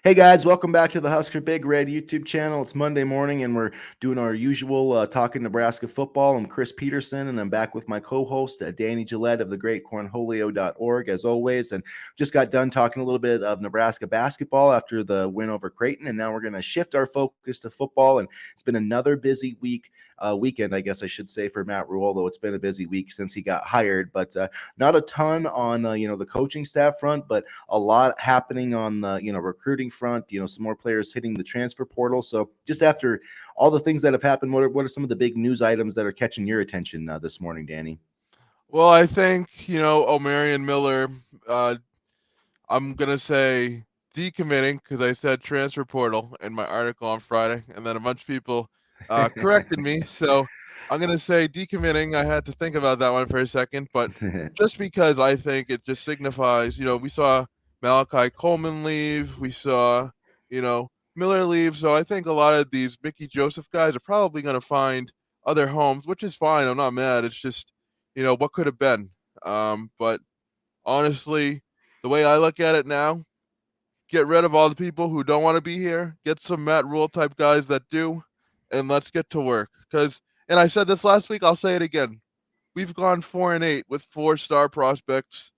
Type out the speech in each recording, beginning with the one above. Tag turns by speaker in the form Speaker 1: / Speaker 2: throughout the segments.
Speaker 1: Hey guys, welcome back to the Husker Big Red YouTube channel. It's Monday morning and we're doing our usual talking Nebraska football. I'm Chris Peterson and I'm back with my co-host Danny Gillette of the greatcornholio.org as always, and just got done talking a little bit of Nebraska basketball after the win over Creighton, and now we're going to shift our focus to football. And it's been another busy weekend, I guess I should say, for Matt Rhule, although it's been a busy week since he got hired, but not a ton on the coaching staff front, but a lot happening on the recruiting front. Some more players hitting the transfer portal. So just after all the things that have happened, what are some of the big news items that are catching your attention this morning, Danny?
Speaker 2: Well, I think, O'Marion Miller, uh, I'm going to say decommitting because I said transfer portal in my article on Friday, and then a bunch of people corrected me. So I'm going to say decommitting. I had to think about that one for a second, but just because I think it just signifies, we saw Malachi Coleman leave, we saw, Miller leave. So I think a lot of these Mickey Joseph guys are probably going to find other homes, which is fine. I'm not mad. It's just, what could have been. But honestly, the way I look at it now, get rid of all the people who don't want to be here, get some Matt Rhule type guys that do, and let's get to work. And I said this last week, I'll say it again. We've gone 4-8 with 4-star prospects,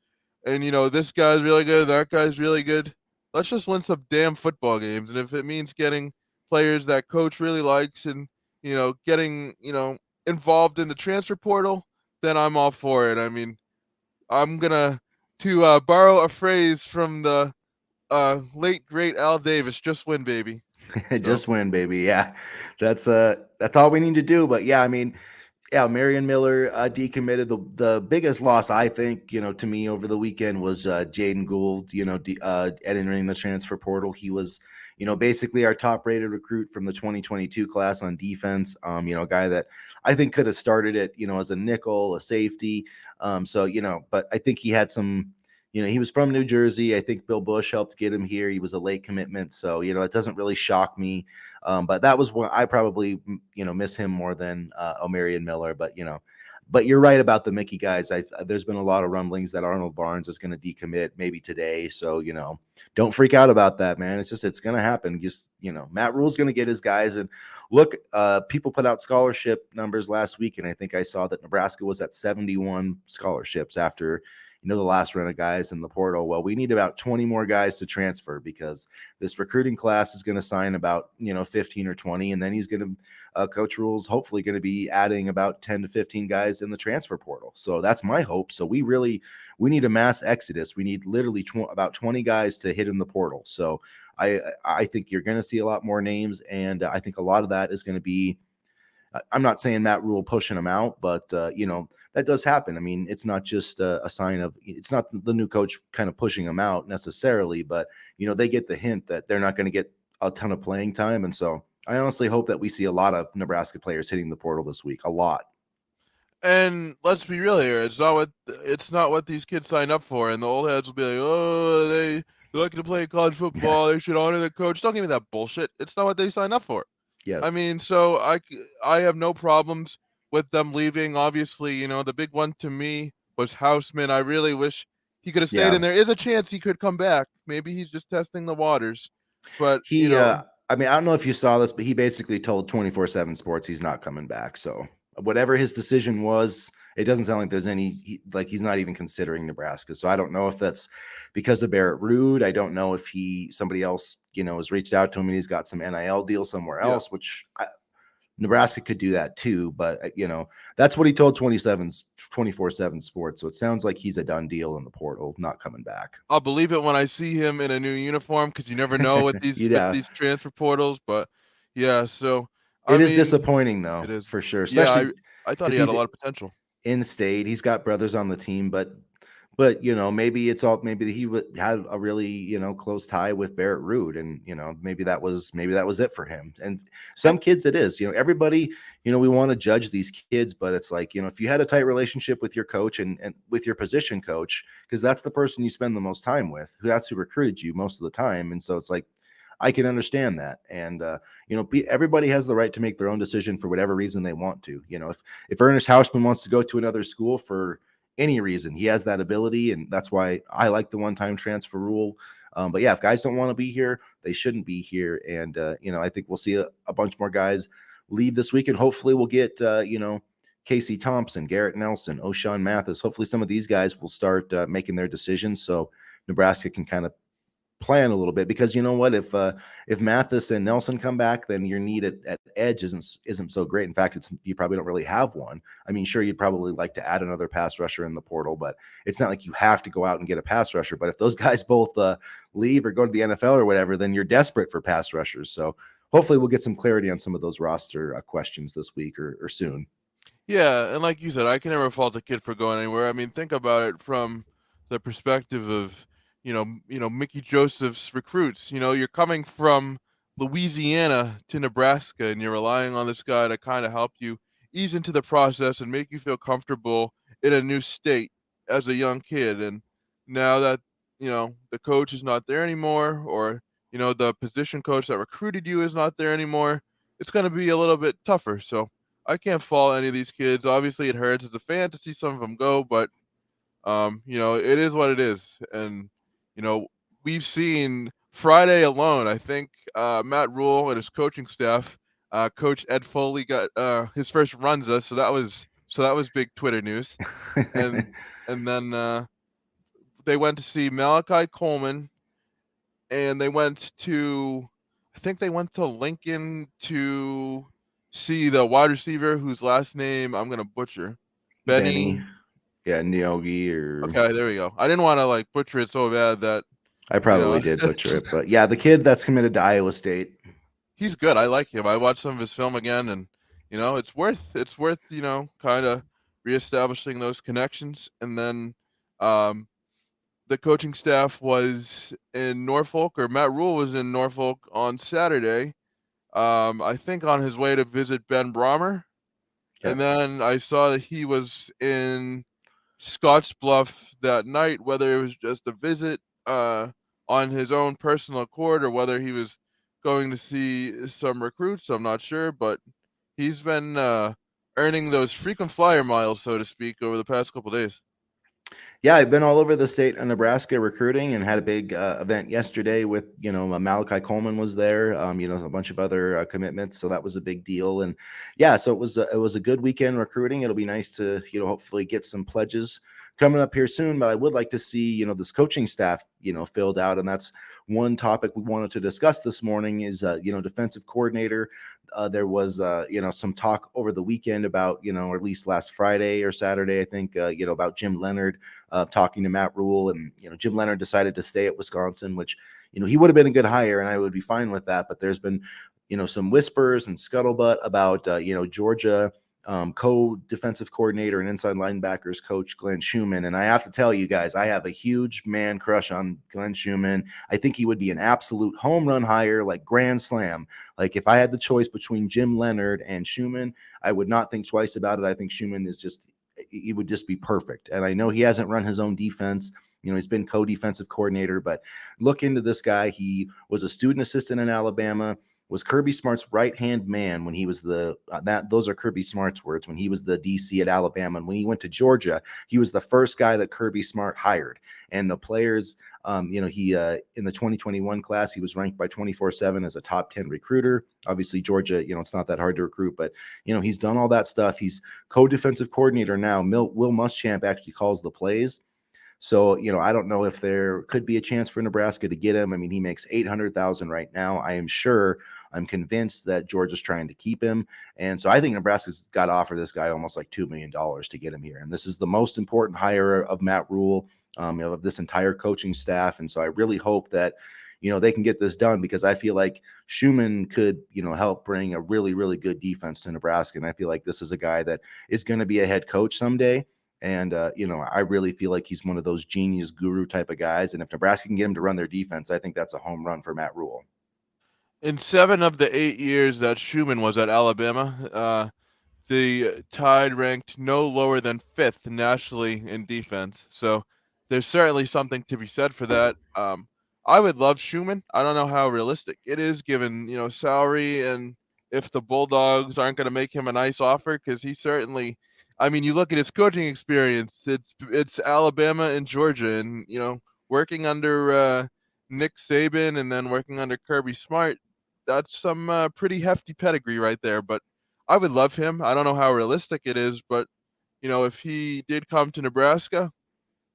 Speaker 2: and this guy's really good, that guy's really good. Let's just win some damn football games, and if it means getting players that coach really likes and getting involved in the transfer portal, then I'm all for it. I mean, I'm gonna to borrow a phrase from the late great Al Davis, just win, baby. So
Speaker 1: Just win, baby. Yeah, that's all we need to do. But yeah, I mean, yeah, Marion Miller decommitted. The biggest loss, I think, to me over the weekend was Jaden Gould, entering the transfer portal. He was, basically our top rated recruit from the 2022 class on defense. A guy that I think could have started it, as a nickel, a safety. But I think he had some. He was from New Jersey. I think Bill Bush helped get him here. He was a late commitment. So, it doesn't really shock me. But that was what I probably, miss him more than O'Marion Miller. But you're right about the Mickey guys. There's been a lot of rumblings that Arnold Barnes is going to decommit maybe today. So, don't freak out about that, man. It's going to happen. Just, Matt Rule's going to get his guys. And look, people put out scholarship numbers last week, and I think I saw that Nebraska was at 71 scholarships after the last run of guys in the portal. Well, we need about 20 more guys to transfer because this recruiting class is going to sign about 15 or 20, and then he's going to Coach Rule's hopefully going to be adding about 10 to 15 guys in the transfer portal. So that's my hope. So we need a mass exodus. We need literally about 20 guys to hit in the portal. So I think you're going to see a lot more names, and I think a lot of that is going to be. I'm not saying Matt Rhule pushing him out, but that does happen. I mean, it's not just a sign of it's not the new coach kind of pushing him out necessarily, but they get the hint that they're not going to get a ton of playing time, and so I honestly hope that we see a lot of Nebraska players hitting the portal this week. A lot.
Speaker 2: and let's be real here, it's not what these kids sign up for, and the old heads will be like, oh, they like to play college
Speaker 1: Yeah.
Speaker 2: football, they should honor the coach. Don't give me that bullshit. It's not what they sign up for.
Speaker 1: Yeah.
Speaker 2: I mean, so I have no problems with them leaving. Obviously, the big one to me was Houseman. I really wish he could have stayed,
Speaker 1: Yeah.
Speaker 2: and there is a chance he could come back. Maybe he's just testing the waters. But
Speaker 1: He I mean, I don't know if you saw this, but he basically told 24/7 Sports he's not coming back. So whatever his decision was, it doesn't sound like there's like he's not even considering Nebraska. So I don't know if that's because of Barrett Rude. I don't know if somebody else, has reached out to him and he's got some NIL deal somewhere
Speaker 2: yeah,
Speaker 1: else, which Nebraska could do that too. But that's what he told 24/7 Sports. So it sounds like he's a done deal in the portal, not coming back.
Speaker 2: I'll believe it when I see him in a new uniform because you never know with these with
Speaker 1: Yeah.
Speaker 2: these transfer portals. But yeah, so I
Speaker 1: It is
Speaker 2: mean,
Speaker 1: disappointing though,
Speaker 2: it is.
Speaker 1: for sure,
Speaker 2: Yeah,
Speaker 1: especially
Speaker 2: I thought
Speaker 1: because
Speaker 2: he had a
Speaker 1: he's
Speaker 2: lot of potential.
Speaker 1: in state. He's got brothers on the team, but maybe he had a really close tie with Barrett Rude, and maybe that was it for him. And
Speaker 2: Yeah,
Speaker 1: some kids it is. Everybody, we want to judge these kids, but it's like if you had a tight relationship with your coach and with your position coach, because that's the person you spend the most time with, who recruited you most of the time, and so it's like I can understand that. And everybody has the right to make their own decision for whatever reason they want to. If Ernest Hausman wants to go to another school for any reason, he has that ability, and that's why I like the one-time transfer rule. But yeah, if guys don't want to be here, they shouldn't be here. And I think we'll see a bunch more guys leave this week, and hopefully we'll get Casey Thompson, Garrett Nelson, O'Shawn Mathis. Hopefully some of these guys will start making their decisions so Nebraska can kind of plan a little bit, because you know what, if Mathis and Nelson come back, then your need at edge isn't so great. In fact, it's you probably don't really have one. I mean, sure, you'd probably like to add another pass rusher in the portal, but it's not like you have to go out and get a pass rusher. But if those guys both leave or go to the NFL or whatever, then you're desperate for pass rushers. So hopefully we'll get some clarity on some of those roster questions this week or soon.
Speaker 2: Yeah, and like you said, I can never fault a kid for going anywhere. I mean, think about it from the perspective of, Mickey Joseph's recruits. You're coming from Louisiana to Nebraska, and you're relying on this guy to kind of help you ease into the process and make you feel comfortable in a new state as a young kid. And now that, the coach is not there anymore, or, the position coach that recruited you is not there anymore, it's going to be a little bit tougher. So, I can't fault any of these kids. Obviously, it hurts as a fan to see some of them go, but it is what it is. And you know, we've seen Friday alone. I think Matt Rhule and his coaching staff, Coach Ed Foley got his first runs so that was big Twitter news. And and then they went to see Malachi Coleman, and I think they went to Lincoln to see the wide receiver whose last name I'm gonna butcher.
Speaker 1: Benny,
Speaker 2: Benny.
Speaker 1: yeah, Nyogi, or
Speaker 2: Okay, there we go. I didn't want to like butcher it so bad that
Speaker 1: I
Speaker 2: you
Speaker 1: probably
Speaker 2: know
Speaker 1: did butcher it, but yeah, the kid that's committed to Iowa State.
Speaker 2: he's good. I like him. I watched some of his film again, and it's worth kind of reestablishing those connections. And then um, the coaching staff was in Norfolk, or Matt Rhule was in Norfolk on Saturday. I think on his way to visit Ben Brommer,
Speaker 1: Yeah.
Speaker 2: and then I saw that he was in Scottsbluff that night, whether it was just a visit on his own personal accord or whether he was going to see some recruits. I'm not sure, but he's been earning those frequent flyer miles, so to speak, over the past couple days.
Speaker 1: Yeah, I've been all over the state of Nebraska recruiting, and had a big event yesterday with, Malachi Coleman was there, a bunch of other commitments. So that was a big deal. And yeah, so it was a good weekend recruiting. It'll be nice to, hopefully get some pledges coming up here soon. But I would like to see, this coaching staff, filled out. And that's one topic we wanted to discuss this morning is, defensive coordinator. There was, some talk over the weekend about, or at least last Friday or Saturday, I think, about Jim Leonard talking to Matt Rhule, and Jim Leonard decided to stay at Wisconsin, which he would have been a good hire, and I would be fine with that. But there's been some whispers and scuttlebutt about Georgia co-defensive coordinator and inside linebackers coach Glen Schumann. And I have to tell you guys, I have a huge man crush on Glen Schumann. I think he would be an absolute home run hire, like grand slam. Like if I had the choice between Jim Leonard and Schumann, I would not think twice about it. I think Schumann is just he would just be perfect. And I know he hasn't run his own defense. He's been co-defensive coordinator, but look into this guy. He was a student assistant in Alabama, was Kirby Smart's right-hand man when he was those are Kirby Smart's words, when he was the DC at Alabama. And when he went to Georgia, he was the first guy that Kirby Smart hired. And the players, he in the 2021 class, he was ranked by 24/7 as a top 10 recruiter. Obviously, Georgia, it's not that hard to recruit, but he's done all that stuff. He's co-defensive coordinator now. Will Muschamp actually calls the plays. So, I don't know if there could be a chance for Nebraska to get him. I mean, he makes $800,000 right now. I'm convinced that Georgia's trying to keep him. And so I think Nebraska's got to offer this guy almost like $2 million to get him here. And this is the most important hire of Matt Rhule, of this entire coaching staff. And so I really hope that, they can get this done, because I feel like Schumann could, help bring a really, really good defense to Nebraska. And I feel like this is a guy that is going to be a head coach someday. And, I really feel like he's one of those genius guru type of guys. And if Nebraska can get him to run their defense, I think that's a home run for Matt Rhule.
Speaker 2: In 7 of the 8 years that Schumann was at Alabama, the Tide ranked no lower than fifth nationally in defense. So there's certainly something to be said for that. I would love Schumann. I don't know how realistic it is given, salary, and if the Bulldogs aren't going to make him a nice offer, because he certainly, I mean, you look at his coaching experience, it's Alabama and Georgia, and working under Nick Saban and then working under Kirby Smart, that's some pretty hefty pedigree right there. But I would love him. I don't know how realistic it is, but if he did come to Nebraska,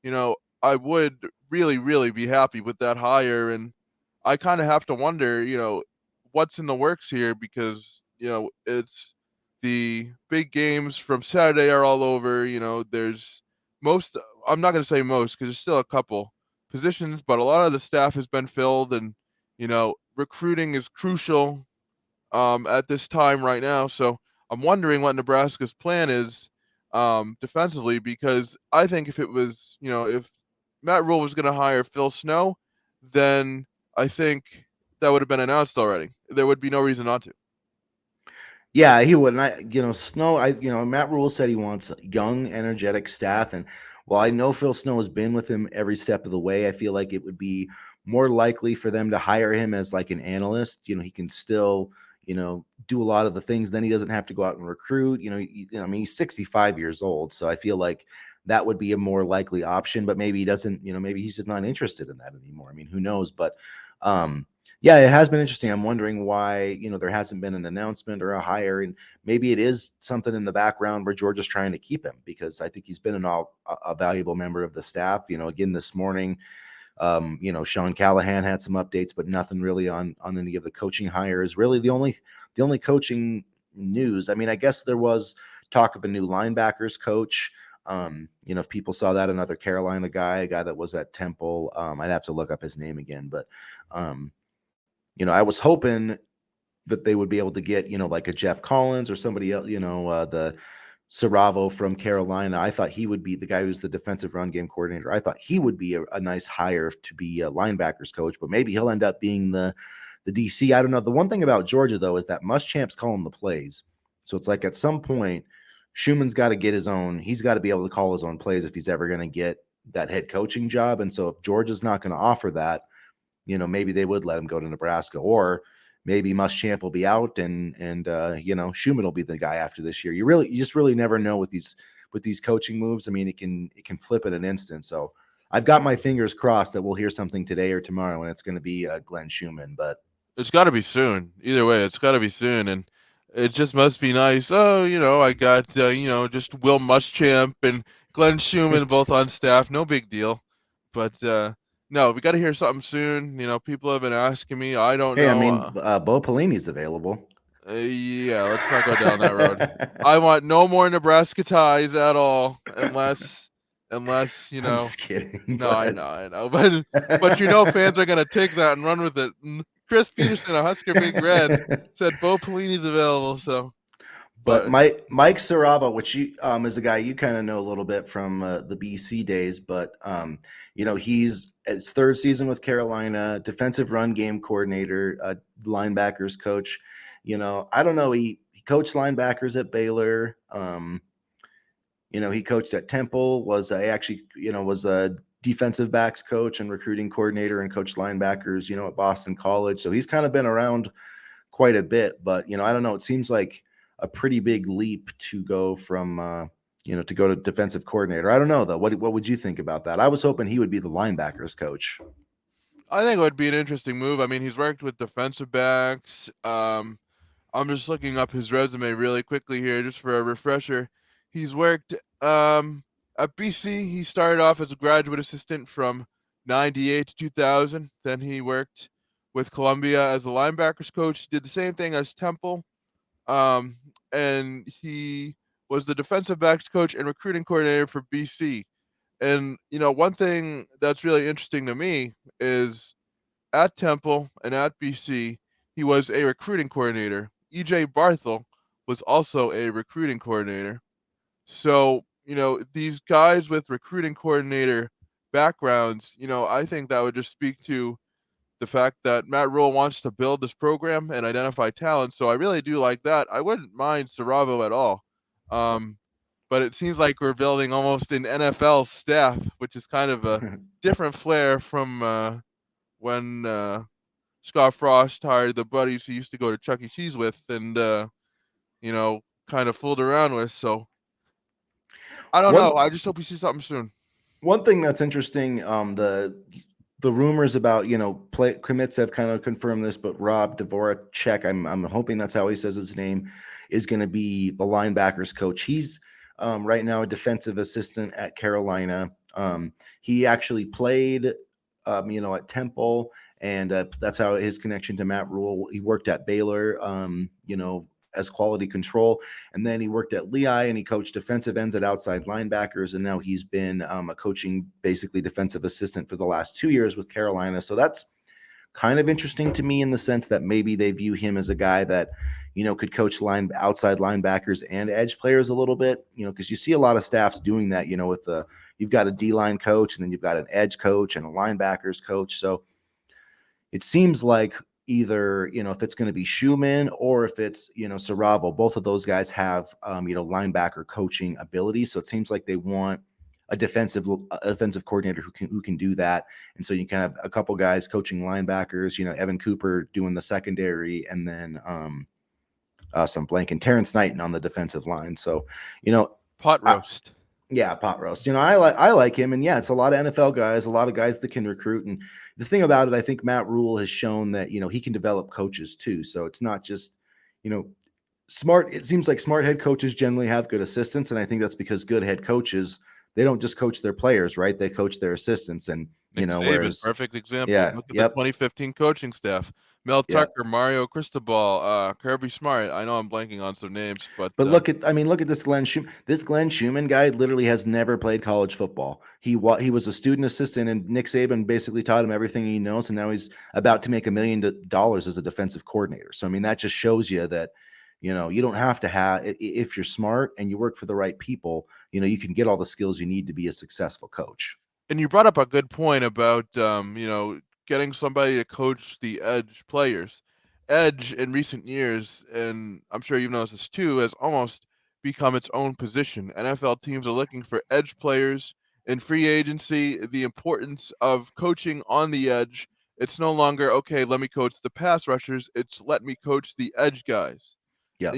Speaker 2: I would really, really be happy with that hire. And I kind of have to wonder, what's in the works here because, it's the big games from Saturday are all over. There's most, I'm not going to say most because there's still a couple positions, but a lot of the staff has been filled. And, recruiting is crucial at this time right now. So I'm wondering what Nebraska's plan is defensively because I think if it was, if Matt Rhule was going to hire Phil Snow, then I think that would have been announced already. There would be no reason not to.
Speaker 1: Yeah, he would. And Snow, Matt Rhule said he wants young, energetic staff. And while I know Phil Snow has been with him every step of the way, I feel like it would be more likely for them to hire him as like an analyst. He can still, do a lot of the things. Then he doesn't have to go out and recruit. I mean, he's 65 years old. So I feel like that would be a more likely option, but maybe he doesn't, maybe he's just not interested in that anymore. I mean, who knows? But, yeah, it has been interesting. I'm wondering why, there hasn't been an announcement or a hire, and maybe it is something in the background where Georgia's trying to keep him because I think he's been a valuable member of the staff. Again this morning, Sean Callahan had some updates, but nothing really on any of the coaching hires. Really, the only coaching news. I mean, I guess there was talk of a new linebackers coach. If people saw that, another Carolina guy, a guy that was at Temple. I'd have to look up his name again, but. I was hoping that they would be able to get, like a Jeff Collins or somebody else, the Saravo from Carolina. I thought he would be the guy who's the defensive run game coordinator. I thought he would be a nice hire to be a linebackers coach, but maybe he'll end up being the DC. I don't know. The one thing about Georgia, though, is that Muschamp's calling the plays. So it's like at some point, Schumann's got to get his own. He's got to be able to call his own plays if he's ever going to get that head coaching job. And so if Georgia's not going to offer that, maybe they would let him go to Nebraska, or maybe Muschamp will be out and Schumann will be the guy after this year. You just really never know with these coaching moves. I mean, it can flip in an instant. So I've got my fingers crossed that we'll hear something today or tomorrow, and it's going to be Glen Schumann. But
Speaker 2: It's got to be soon. Either way, it's got to be soon. And it just must be nice. Oh, I got, just Will Muschamp and Glenn Schumann both on staff. No big deal. But no, we got to hear something soon. People have been asking me. I don't
Speaker 1: hey, I
Speaker 2: know.
Speaker 1: mean, Bo Pelini's available.
Speaker 2: Yeah, let's not go down that road. I want no more Nebraska ties at all, unless
Speaker 1: I'm just kidding,
Speaker 2: No,
Speaker 1: but
Speaker 2: I know, but fans are gonna take that and run with it. And Chris Peterson, a Husker Big Red, said Bo Pelini's available. So,
Speaker 1: But
Speaker 2: but
Speaker 1: Mike Saraba, which you is a guy you kind of know a little bit from the BC days, but he's his third season with Carolina, defensive run game coordinator, linebackers coach. I don't know. He coached linebackers at Baylor. He coached at Temple. Was actually was a defensive backs coach and recruiting coordinator, and coached linebackers. At Boston College. So he's kind of been around quite a bit, but I don't know. It seems like a pretty big leap to go from to go to defensive coordinator. I don't know though. What would you think about that? I was hoping he would be the linebackers coach.
Speaker 2: I think it would be an interesting move. I mean, he's worked with defensive backs. I'm just looking up his resume really quickly here, just for a refresher. He's worked at BC. He started off as a graduate assistant from '98 to 2000. Then he worked with Columbia as a linebackers coach. He did the same thing as Temple, um, and he was the defensive backs coach and recruiting coordinator for BC. And one thing that's really interesting to me is at Temple and at BC, he was a recruiting coordinator. EJ Barthel was also a recruiting coordinator. So, these guys with recruiting coordinator backgrounds, I think that would just speak to the fact that Matt Rhule wants to build this program and identify talent. So I really do like that. I wouldn't mind Saravo at all. Um, but it seems like we're building almost an NFL staff, which is kind of a different flair from when Scott Frost hired the buddies he used to go to Chuck E. Cheese with and, you know, kind of fooled around with. So I don't know.
Speaker 1: one
Speaker 2: I just hope we see something soon.
Speaker 1: one thing that's interesting, the rumors about play commits have kind of confirmed this, but Rob Dvorak, I'm hoping that's how he says his name, is going to be the linebackers coach. He's right now a defensive assistant at Carolina. He actually played, at Temple, and that's how his connection to Matt Rhule. He worked at Baylor, as quality control, and then he worked at Lehigh and he coached defensive ends at outside linebackers, and now he's been a coaching, basically defensive assistant for the last 2 years with Carolina. So that's kind of interesting to me in the sense that maybe they view him as a guy that could coach outside linebackers and edge players a little bit, because you see a lot of staffs doing that, with the you've got a D-line coach and then you've got an edge coach and a linebackers coach. So it seems like either, if it's going to be Schumann or if it's, Saravo, both of those guys have, linebacker coaching ability. So it seems like they want a defensive coordinator who can do that. And so you can have a couple guys coaching linebackers, Evan Cooper doing the secondary, and then some blank and Terrence Knighton on the defensive line. So,
Speaker 2: Pot
Speaker 1: I,
Speaker 2: roast.
Speaker 1: yeah, pot roast. I like him, and yeah, it's a lot of NFL guys, a lot of guys that can recruit. And the thing about it, I think Matt Rhule has shown that he can develop coaches too. So it's not just you know smart. It seems like smart head coaches generally have good assistants, and I think that's because good head coaches, they don't just coach their players, right? They coach their assistants, and
Speaker 2: Nick Saban,
Speaker 1: whereas
Speaker 2: perfect example.
Speaker 1: yeah,
Speaker 2: Look at the
Speaker 1: yep,
Speaker 2: 2015 coaching staff. Mel
Speaker 1: yeah.
Speaker 2: Tucker, Mario Cristobal, Kirby Smart. I know I'm blanking on some names, but
Speaker 1: But look at this Glen Schumann. This Glen Schumann guy literally has never played college football. He was a student assistant, and Nick Saban basically taught him everything he knows, and now he's about to make $1 million as a defensive coordinator. So I mean, that just shows you that you don't have to have, if you're smart and you work for the right people, you can get all the skills you need to be a successful coach.
Speaker 2: and you brought up a good point about getting somebody to coach the edge players. Edge in recent years, and I'm sure you've noticed this too, has almost become its own position. NFL teams are looking for edge players in free agency. The importance of coaching on the edge. It's no longer okay. Let me coach the pass rushers. It's let me coach the edge guys.
Speaker 1: Yeah.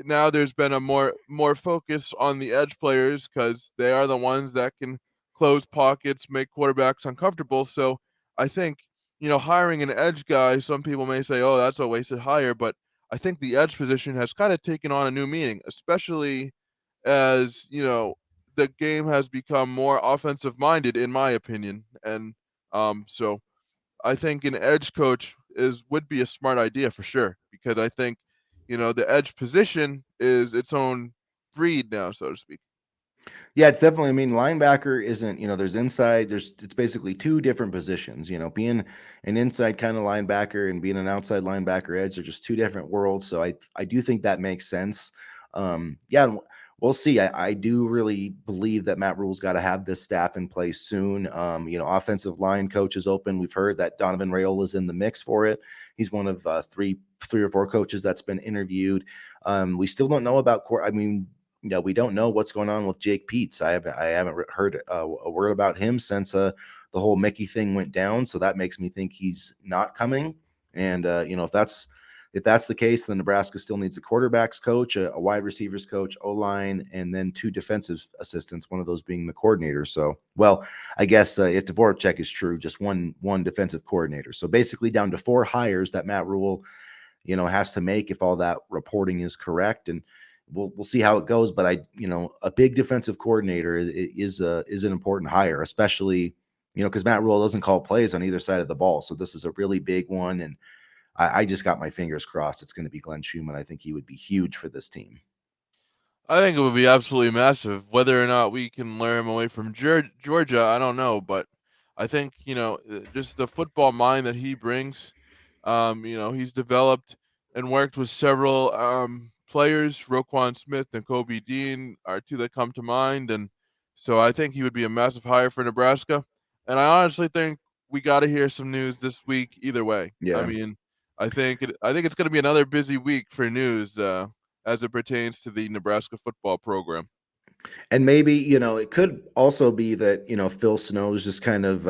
Speaker 2: Now there's been a more focus on the edge players because they are the ones that can close pockets, make quarterbacks uncomfortable. So I think, hiring an edge guy, some people may say, oh, that's a wasted hire, but I think the edge position has kind of taken on a new meaning, especially as, the game has become more offensive minded, in my opinion. And so I think an edge coach would be a smart idea for sure, because I think, the edge position is its own breed now, so to speak.
Speaker 1: Yeah, it's definitely. I mean, linebacker isn't. There's inside. It's basically two different positions. Being an inside kind of linebacker and being an outside linebacker edge are just two different worlds. So I do think that makes sense. Yeah, we'll see. I do really believe that Matt Rule's got to have this staff in place soon. Offensive line coach is open. We've heard that Donovan Rayola is in the mix for it. He's one of three or four coaches that's been interviewed. We still don't know about court. I mean, we don't know what's going on with Jake Peets. I haven't heard a word about him since the whole Mickey thing went down. So that makes me think he's not coming. And if that's the case, then Nebraska still needs a quarterbacks coach, a wide receivers coach, O-line, and then two defensive assistants. One of those being the coordinator. So, well, I guess if Dvorak is true, just one defensive coordinator. So basically, down to 4 hires that Matt Rhule has to make if all that reporting is correct. And we'll see how it goes. But a big defensive coordinator is an important hire, especially because Matt Rhule doesn't call plays on either side of the ball. So this is a really big one, and I just got my fingers crossed it's going to be Glen Schumann. I think he would be huge for this team.
Speaker 2: I think it would be absolutely massive. Whether or not we can lure him away from Georgia, I don't know, but I think just the football mind that he brings. He's developed and worked with several players. Roquan Smith and Kobe Dean are two that come to mind, and so I think he would be a massive hire for Nebraska. And I honestly think we got to hear some news this week. Either way, I
Speaker 1: Yeah.
Speaker 2: mean, I think it's going to be another busy week for news. As it pertains to the Nebraska football program.
Speaker 1: And maybe, it could also be that, Phil Snow's just kind of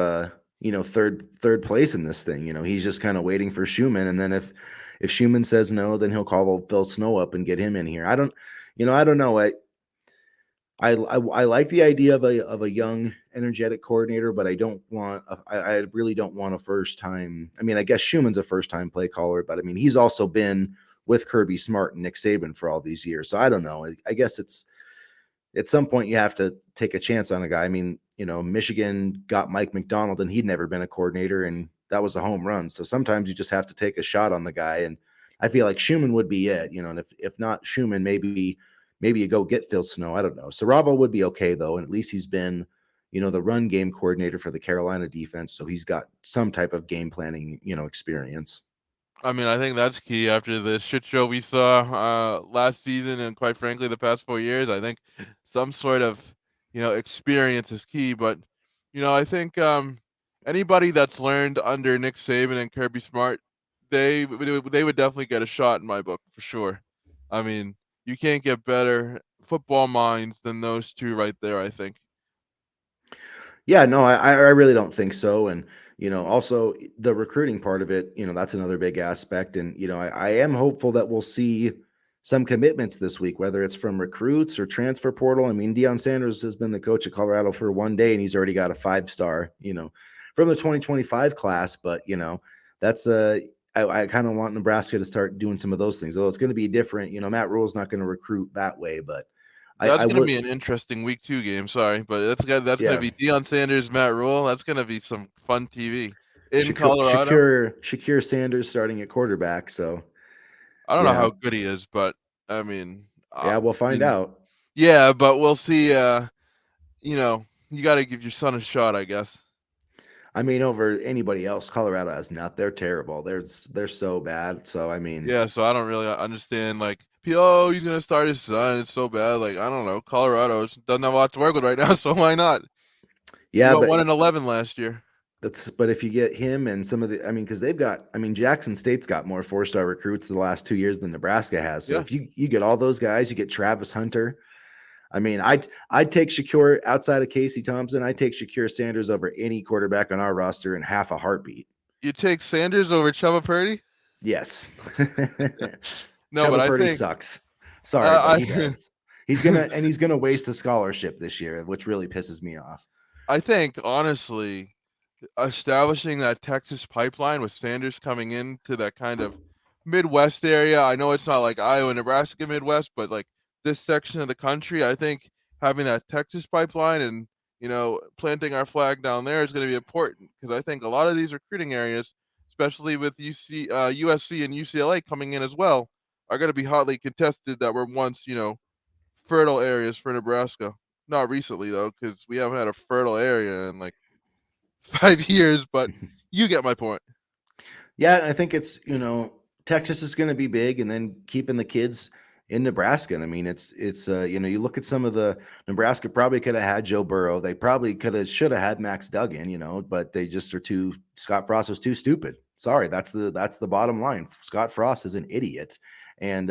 Speaker 1: third place in this thing. He's just kind of waiting for Schumann. And then if Schumann says no, then he'll call Phil Snow up and get him in here. I don't know. I like the idea of a young, energetic coordinator, but I don't want. I really don't want a first time. I mean, I guess Schumann's a first time play caller, but I mean, he's also been with Kirby Smart and Nick Saban for all these years. So I don't know. I guess it's at some point you have to take a chance on a guy. I mean, Michigan got Mike McDonald and he'd never been a coordinator and that was a home run. So sometimes you just have to take a shot on the guy. And I feel like Schumann would be it, and if not Schumann, maybe you go get Phil Snow. I don't know. Saravo would be okay though. And at least he's been, the run game coordinator for the Carolina defense. So he's got some type of game planning, experience.
Speaker 2: I mean, I think that's key after the shit show we saw last season, and quite frankly, the past 4 years. I think some sort of experience is key. But I think anybody that's learned under Nick Saban and Kirby Smart, they would definitely get a shot in my book for sure. I mean, you can't get better football minds than those two right there. I think.
Speaker 1: Yeah, no, I really don't think so. And, also the recruiting part of it, that's another big aspect. And, I am hopeful that we'll see some commitments this week, whether it's from recruits or transfer portal. I mean, Deion Sanders has been the coach of Colorado for one day and he's already got a 5-star, from the 2025 class. But, that's I kind of want Nebraska to start doing some of those things, although it's going to be different. Matt Rule's not going to recruit that way, but
Speaker 2: That's
Speaker 1: I
Speaker 2: gonna
Speaker 1: would,
Speaker 2: be an interesting week 2 game, sorry, but that's gonna
Speaker 1: yeah.
Speaker 2: be Deion Sanders, Matt Rhule. That's gonna be some fun TV in
Speaker 1: Shakur,
Speaker 2: Colorado.
Speaker 1: Shakur Shakir Sanders starting at quarterback. So
Speaker 2: I don't know
Speaker 1: yeah,
Speaker 2: how good he is, but I mean,
Speaker 1: yeah, we'll find out.
Speaker 2: yeah, but we'll see. You got to give your son a shot, I guess.
Speaker 1: I mean, over anybody else, Colorado has not. They're terrible. They're so bad. So I mean,
Speaker 2: Yeah, so I don't really understand. Like, oh, he's gonna start his son. It's so bad. Like, I don't know. Colorado doesn't have a lot to work with right now, so why not? We
Speaker 1: yeah,
Speaker 2: went
Speaker 1: but
Speaker 2: 1-11 last year.
Speaker 1: but if you get him and some of the, I mean, because they've got, I mean, Jackson State's got more 4-star recruits the last 2 years than Nebraska has. So
Speaker 2: Yeah,
Speaker 1: if you get all those guys, you get Travis Hunter. I mean, I'd take Shakur outside of Casey Thompson. I'd take Shakur Sanders over any quarterback on our roster in half a heartbeat.
Speaker 2: you take Sanders over Chuba Purdy.
Speaker 1: Yes.
Speaker 2: No, but
Speaker 1: Chuba
Speaker 2: I
Speaker 1: Purdy
Speaker 2: think
Speaker 1: sucks. Sorry, but he
Speaker 2: I
Speaker 1: does. He's gonna waste a scholarship this year, which really pisses me off.
Speaker 2: I think honestly, establishing that Texas pipeline with Sanders coming into that kind of Midwest area. I know it's not like Iowa, Nebraska Midwest, but like this section of the country, I think having that Texas pipeline and planting our flag down there is going to be important because I think a lot of these recruiting areas, especially with USC and UCLA coming in as well, are going to be hotly contested that were once fertile areas for Nebraska. Not recently though, because we haven't had a fertile area in like 5 years, but you get my point.
Speaker 1: Yeah, I think it's, Texas is going to be big, and then keeping the kids in Nebraska. And I mean, it's you look at some of the Nebraska probably could have had Joe Burrow. They probably should have had Max Duggan, but they just are too. Scott Frost is too stupid. Sorry, that's the bottom line. Scott Frost is an idiot, and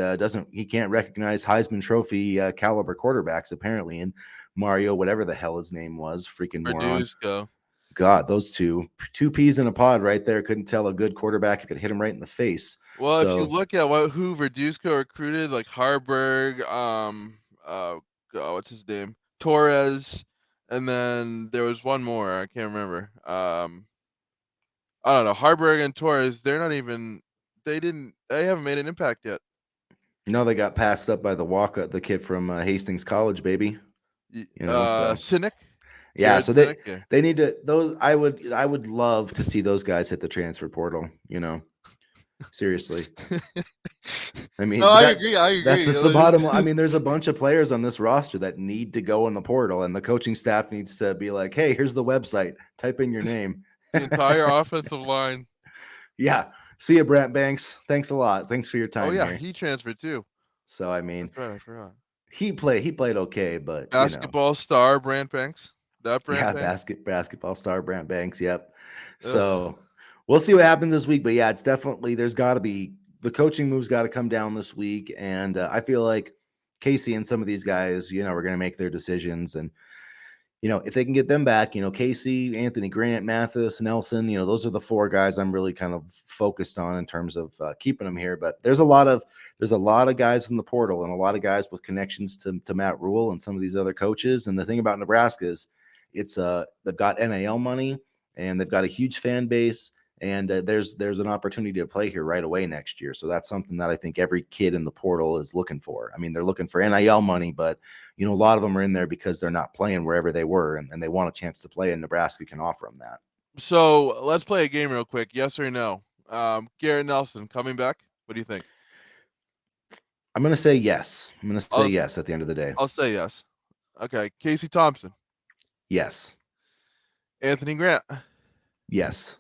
Speaker 1: he can't recognize Heisman Trophy caliber quarterbacks apparently. And Mario, whatever the hell his name was, freaking moron.
Speaker 2: Verduzco.
Speaker 1: God, those two peas in a pod right there couldn't tell a good quarterback who could hit him right in the face.
Speaker 2: Well, if you
Speaker 1: So
Speaker 2: look at who Verduzco recruited, like Harburg, God, what's his name, Torres, and then there was one more I can't remember. I don't know. Harburg and Torres, they're not even. They haven't made an impact yet.
Speaker 1: they got passed up by the kid from Hastings College, baby. So
Speaker 2: Cynic,
Speaker 1: yeah,
Speaker 2: Jared
Speaker 1: so
Speaker 2: Cynic. Yeah.
Speaker 1: they need to those. I would love to see those guys hit the transfer portal. Seriously. I
Speaker 2: No,
Speaker 1: mean
Speaker 2: I
Speaker 1: that
Speaker 2: agree. I
Speaker 1: that's
Speaker 2: agree.
Speaker 1: just the bottom line. I mean, there's a bunch of players on this roster that need to go in the portal, and the coaching staff needs to be like, "Hey, here's the website. Type in your name."
Speaker 2: The entire offensive line.
Speaker 1: Yeah. See you, Brant Banks. Thanks a lot. Thanks for your
Speaker 2: Oh
Speaker 1: time
Speaker 2: yeah,
Speaker 1: here.
Speaker 2: he transferred too.
Speaker 1: So I mean,
Speaker 2: That's right. I forgot.
Speaker 1: he played okay, but
Speaker 2: Basketball star Brant Banks. That Brant
Speaker 1: yeah,
Speaker 2: Banks.
Speaker 1: basketball star Brant Banks. Yep.
Speaker 2: Ugh.
Speaker 1: So we'll see what happens this week. But yeah, it's definitely there's got to be the coaching moves got to come down this week, and I feel like Casey and some of these guys, we're going to make their decisions, and If they can get them back, Casey, Anthony Grant, Mathis, Nelson, those are the four guys I'm really kind of focused on in terms of keeping them here. But there's a lot of guys in the portal and a lot of guys with connections to Matt Rhule and some of these other coaches. And the thing about Nebraska is they've got NIL money and they've got a huge fan base. And there's an opportunity to play here right away next year. So that's something that I think every kid in the portal is looking for. I mean, they're looking for NIL money, but a lot of them are in there because they're not playing wherever they were, and they want a chance to play, and Nebraska can offer them that.
Speaker 2: So let's play a game real quick. Yes or no? Garrett Nelson coming back. What do you think?
Speaker 1: I'm going to say yes. I'm going to say
Speaker 2: I'll
Speaker 1: yes at the end of the day.
Speaker 2: I'll say yes. Okay, Casey Thompson,
Speaker 1: Yes.
Speaker 2: Anthony Grant.
Speaker 1: Yes.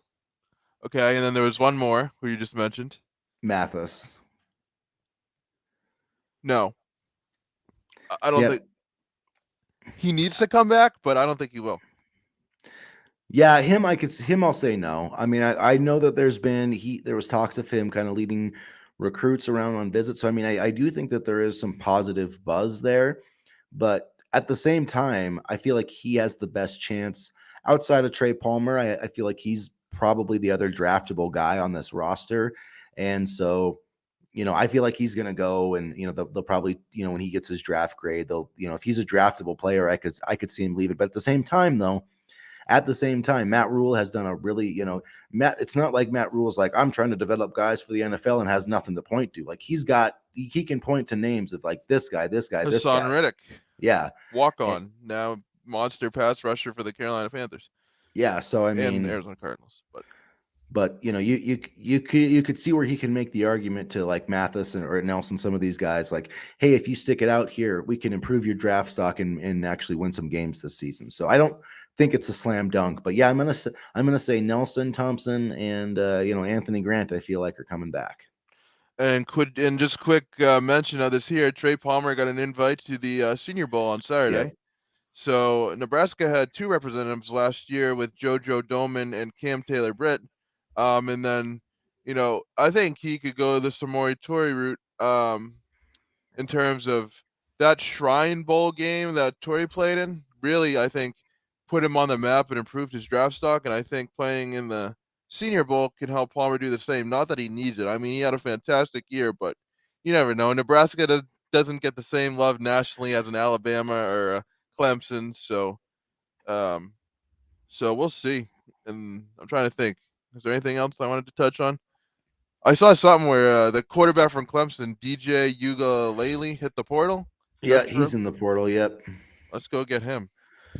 Speaker 2: Okay, and then there was one more who you just mentioned.
Speaker 1: Mathis.
Speaker 2: No, I
Speaker 1: See,
Speaker 2: don't think he needs to come back, but I don't think he will.
Speaker 1: yeah, him. I'll say no. I mean, I know that there was talks of him kind of leading recruits around on visits. So I mean, I do think that there is some positive buzz there, but at the same time, I feel like he has the best chance outside of Trey Palmer. I feel like he's probably the other draftable guy on this roster, and so I feel like he's going to go, and they'll probably when he gets his draft grade, they'll if he's a draftable player, I could see him leave it. But at the same time, Matt Rhule has done a really, Matt. It's not like Matt Rhule's like, I'm trying to develop guys for the NFL and has nothing to point to. Like he can point to names of like this guy, this guy, this
Speaker 2: Hassan
Speaker 1: guy.
Speaker 2: Reddick,
Speaker 1: Yeah,
Speaker 2: walk
Speaker 1: and,
Speaker 2: on, now monster pass rusher for the Carolina Panthers
Speaker 1: yeah. So I
Speaker 2: and
Speaker 1: mean,
Speaker 2: Arizona Cardinals.
Speaker 1: but you could see where he can make the argument to like Mathis or Nelson, some of these guys, like, hey, if you stick it out here, we can improve your draft stock and actually win some games this season. So I don't think it's a slam dunk, but yeah, I'm gonna say Nelson, Thompson, and Anthony Grant. I feel like are coming back.
Speaker 2: And just quick mention of this here, Trey Palmer got an invite to the Senior Bowl on
Speaker 1: Yep.
Speaker 2: Saturday. So Nebraska had two representatives last year with JoJo Doman and Cam Taylor Britt. And then, I think he could go the Samori Toure route in terms of that Shrine Bowl game that Torrey played in. Really, I think put him on the map and improved his draft stock. And I think playing in the Senior Bowl can help Palmer do the same. Not that he needs it. I mean, he had a fantastic year, but you never know. Nebraska doesn't get the same love nationally as an Alabama or a Clemson. Um, so we'll see. And I'm trying to think. Is there anything else I wanted to touch on? I saw something where the quarterback from Clemson, DJ Ugalele, hit the portal. Is that
Speaker 1: Yeah,
Speaker 2: true?
Speaker 1: he's in the portal. Yep.
Speaker 2: Let's go get him.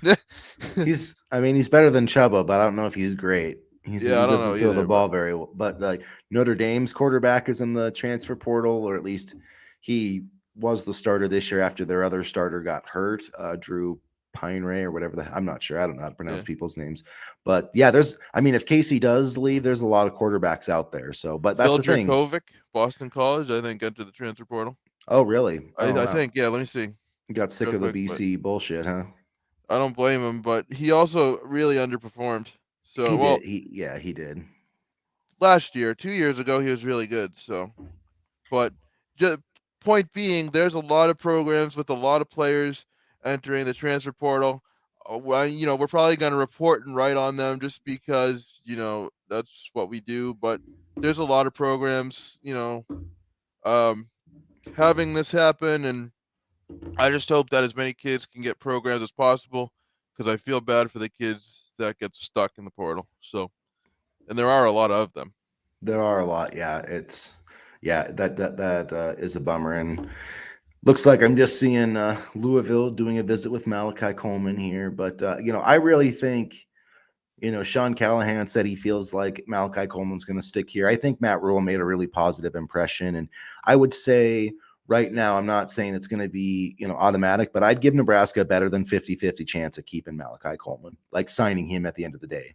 Speaker 1: I mean, he's better than Chuba, but I don't know if he's great.
Speaker 2: Yeah,
Speaker 1: He
Speaker 2: I don't know
Speaker 1: doesn't throw the
Speaker 2: either, but
Speaker 1: ball very well. But like Notre Dame's quarterback is in the transfer portal, or at least he was the starter this year after their other starter got hurt, Drew Ray or whatever. I'm not sure. I don't know how to pronounce
Speaker 2: yeah.
Speaker 1: people's names. But yeah, I mean, if Casey does leave, there's a lot of quarterbacks out there. So, but that's
Speaker 2: Phil
Speaker 1: the thing.
Speaker 2: Dracovic, Boston College, I think entered the transfer portal.
Speaker 1: Oh, really?
Speaker 2: I,
Speaker 1: Oh,
Speaker 2: I
Speaker 1: wow.
Speaker 2: think, yeah, let me see
Speaker 1: You got sick
Speaker 2: real
Speaker 1: of the
Speaker 2: quick, but
Speaker 1: BC bullshit, huh?
Speaker 2: I don't blame him, but he also really underperformed. So,
Speaker 1: He
Speaker 2: well,
Speaker 1: did. He did.
Speaker 2: last year, 2 years ago, he was really good. So, but just point being, there's a lot of programs with a lot of players entering the transfer portal. We're probably going to report and write on them just because that's what we do. But there's a lot of programs, um, having this happen, and I just hope that as many kids can get programs as possible because I feel bad for the kids that get stuck in the portal. So, and there are a lot of them.
Speaker 1: There are a lot. Yeah, that is a bummer. And looks like I'm just seeing Louisville doing a visit with Malachi Coleman here. But I really think Sean Callahan said he feels like Malachi Coleman's going to stick here. I think Matt Rhule made a really positive impression, and I would say right now, I'm not saying it's going to be automatic, but I'd give Nebraska a better than 50-50 chance of keeping Malachi Coleman, like signing him at the end of the day.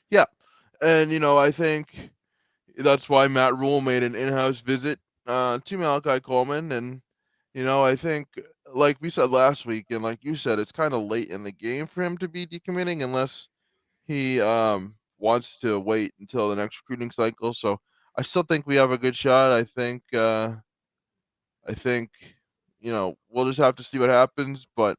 Speaker 2: Yeah, and I think that's why Matt Rhule made an in-house visit to Malachi Coleman, and I think like we said last week, and like you said, it's kind of late in the game for him to be decommitting unless he wants to wait until the next recruiting cycle. So I still think we have a good shot. I think we'll just have to see what happens, but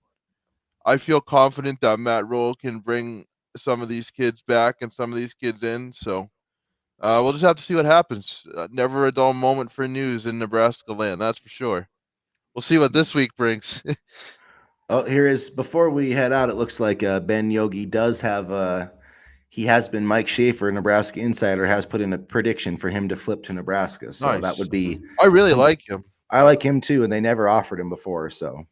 Speaker 2: I feel confident that Matt Rhule can bring some of these kids back and some of these kids in. So we'll just have to see what happens. Never a dull moment for news in Nebraska land, that's for sure. We'll see what this week brings.
Speaker 1: Oh, here is before we head out. It looks like Ben Yogi does have he has been Mike Schaefer, Nebraska Insider, has put in a prediction for him to flip to Nebraska. So that
Speaker 2: Nice.
Speaker 1: would be
Speaker 2: I really
Speaker 1: some.
Speaker 2: like him.
Speaker 1: I like him too, and they never offered him before. So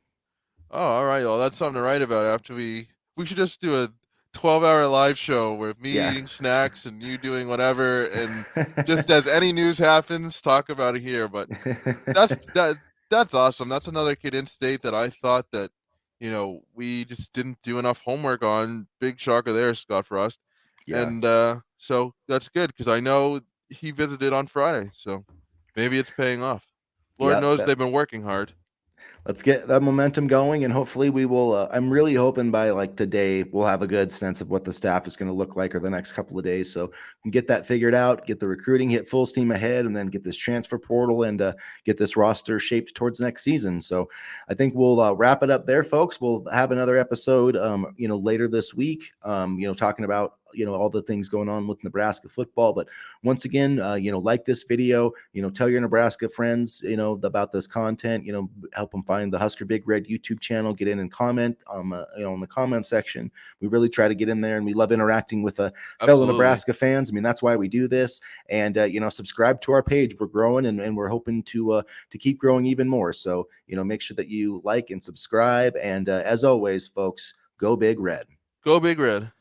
Speaker 2: Oh, all right. Well, that's something to write about after we should just do a 12-hour live show with me
Speaker 1: yeah.
Speaker 2: eating snacks and you doing whatever, and just as any news happens, talk about it here. But that's that that's awesome. That's another kid in state that I thought that, we just didn't do enough homework on. Big shocker there, Scott Frost.
Speaker 1: yeah.
Speaker 2: And so that's good because I know he visited on Friday, so maybe it's paying off. Lord
Speaker 1: Yeah.
Speaker 2: knows they've been working hard.
Speaker 1: Let's get that momentum going, and hopefully we will. I'm really hoping by like today we'll have a good sense of what the staff is going to look like over the next couple of days, so we can get that figured out, get the recruiting hit full steam ahead, and then get this transfer portal and get this roster shaped towards next season. So I think we'll wrap it up there, folks. We'll have another episode, later this week, talking about all the things going on with Nebraska football. But once again, like this video, tell your Nebraska friends, about this content, help them find the Husker Big Red YouTube channel, get in and comment, in the comment section. We really try to get in there, and we love interacting with fellow
Speaker 2: Absolutely.
Speaker 1: Nebraska fans. I mean, that's why we do this. And subscribe to our page. We're growing, and we're hoping to keep growing even more. So make sure that you like and subscribe. And as always, folks, go Big Red.
Speaker 2: Go Big Red.